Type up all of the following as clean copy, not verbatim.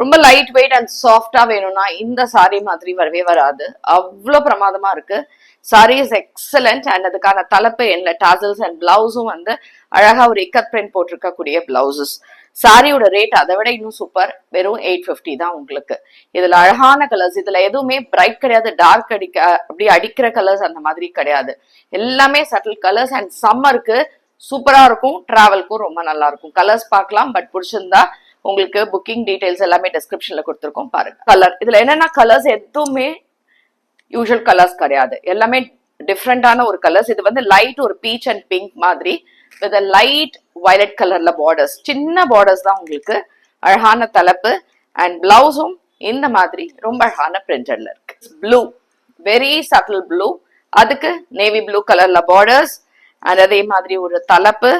ரொம்ப light weight and சாஃப்டா வேணும்னா இந்த சாரி மாதிரி வரவே வராது. அவ்வளோ பிரமாதமா இருக்கு. Sorry is excellent. அண்ட் அதுக்கான தலைப்பு என்ன டாசல்ஸ் அண்ட் பிளவுஸும் வந்து அழகா ஒரு இக்கட் பிரிண்ட் போட்டிருக்கக்கூடிய பிளவுசஸ். சாரியோட ரேட் அதை விட இன்னும் சூப்பர். வெறும் 850 தான் உங்களுக்கு. இதுல அழகான கலர்ஸ், இதுல எதுவுமே பிரைட் கிடையாது, டார்க் அப்படி அடிக்கிற கலர்ஸ் அந்த மாதிரி கிடையாது. எல்லாமே சட்டில் கலர்ஸ் அண்ட் சம்மருக்கு சூப்பரா இருக்கும். டிராவல்க்கும் ரொம்ப நல்லா இருக்கும். கலர்ஸ் பார்க்கலாம். பட் பிடிச்சிருந்தா உங்களுக்கு புக்கிங் டீடைல்ஸ் எல்லாமே டிஸ்கிரிப்ஷன்ல கொடுத்துருக்கோம் பாருங்க. கலர் இதுல என்னன்னா கலர்ஸ் எதுவுமே யூஷுவல் கலர்ஸ் கிடையாது. எல்லாமே டிஃப்ரெண்டான ஒரு கலர்ஸ். இது வந்து லைட் ஒரு பீச் அண்ட் பிங்க் மாதிரி வித் லைட் வயலட் கலர்ல பார்டர்ஸ். சின்ன பார்டர்ஸ் தான் உங்களுக்கு. அழகான தலைப்பு அண்ட் பிளவுஸும் இந்த மாதிரி ரொம்ப அழகான பிரிண்டட்ல இருக்கு. Blue, very subtle blue. அதுக்கு நேவி ப்ளூ கலர்ல பார்டர்ஸ் அண்ட் அதே மாதிரி ஒரு தலைப்பு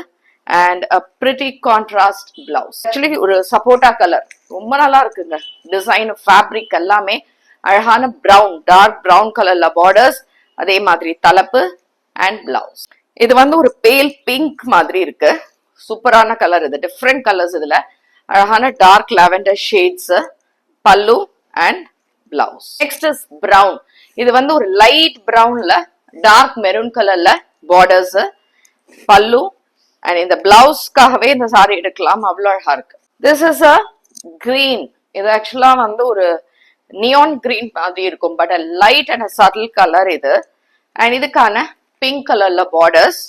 and a pretty contrast blouse. Actually ஒரு சப்போட்டா கலர் ரொம்ப நல்லா இருக்குங்க. டிசைன் ஃபேப்ரிக் எல்லாமே அழகான பிரவுன், டார்க் பிரவுன் கலர்ல பார்டர்ஸ், அதே மாதிரி தலைப்பு அண்ட் பிளவுஸ். இது வந்து ஒரு பேல் பிங்க் மாதிரி இருக்கு. சூப்பரான கலர் இது. டிஃப்ரெண்ட் கலர்ஸ் இதுல. அழகான dark lavender shades, pallu and blouse. Next is brown. இது வந்து ஒரு லைட் பிரவுன்ல டார்க் மெரூன் கலர்ல பார்டர்ஸ், பல்லு அண்ட் இந்த பிளவுஸ்க்காகவே இந்த சாரி எடுக்கலாம். அவ்வளோ அழகா இருக்கு. This is a green. இது ஆக்சுவலா வந்து ஒரு நியான் கிரீன் மாதிரி இருக்கும். But light and subtle colour இது. அண்ட் இதுக்கான பிங்க் கலர்ல பார்டர்ஸ்,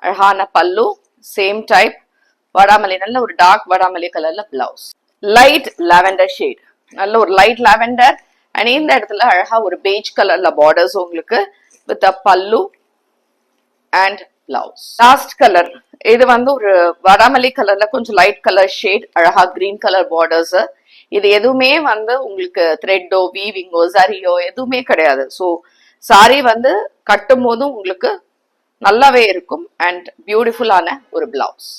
அழகான பல்லு, சேம் டைப் வடாமல்லி, நல்ல ஒரு டார்க் வடாமல்லி கலர்ல பிளவுஸ். லைட் லாவெண்டர் ஷேட், நல்ல ஒரு லைட் லாவெண்டர். அண்ட் இந்த இடத்துல அழகா ஒரு பேஜ் கலர்ல பார்டர்ஸ் உங்களுக்கு வித் அ பல்லு அண்ட் பிளவுஸ். லாஸ்ட் கலர் இது வந்து ஒரு வடாமல்லி கலர்ல கொஞ்சம் லைட் கலர் ஷேட், அழகா கிரீன் கலர் பார்டர்ஸ். இது எதுவுமே வந்து உங்களுக்கு த்ரெட்டோ வீவிங்கோ சரியோ எதுவுமே கிடையாது. ஸோ சாரி வந்து கட்டும் போதும் உங்களுக்கு நல்லாவே இருக்கும் அண்ட் பியூட்டிஃபுல்லான ஒரு பிளவுஸ்.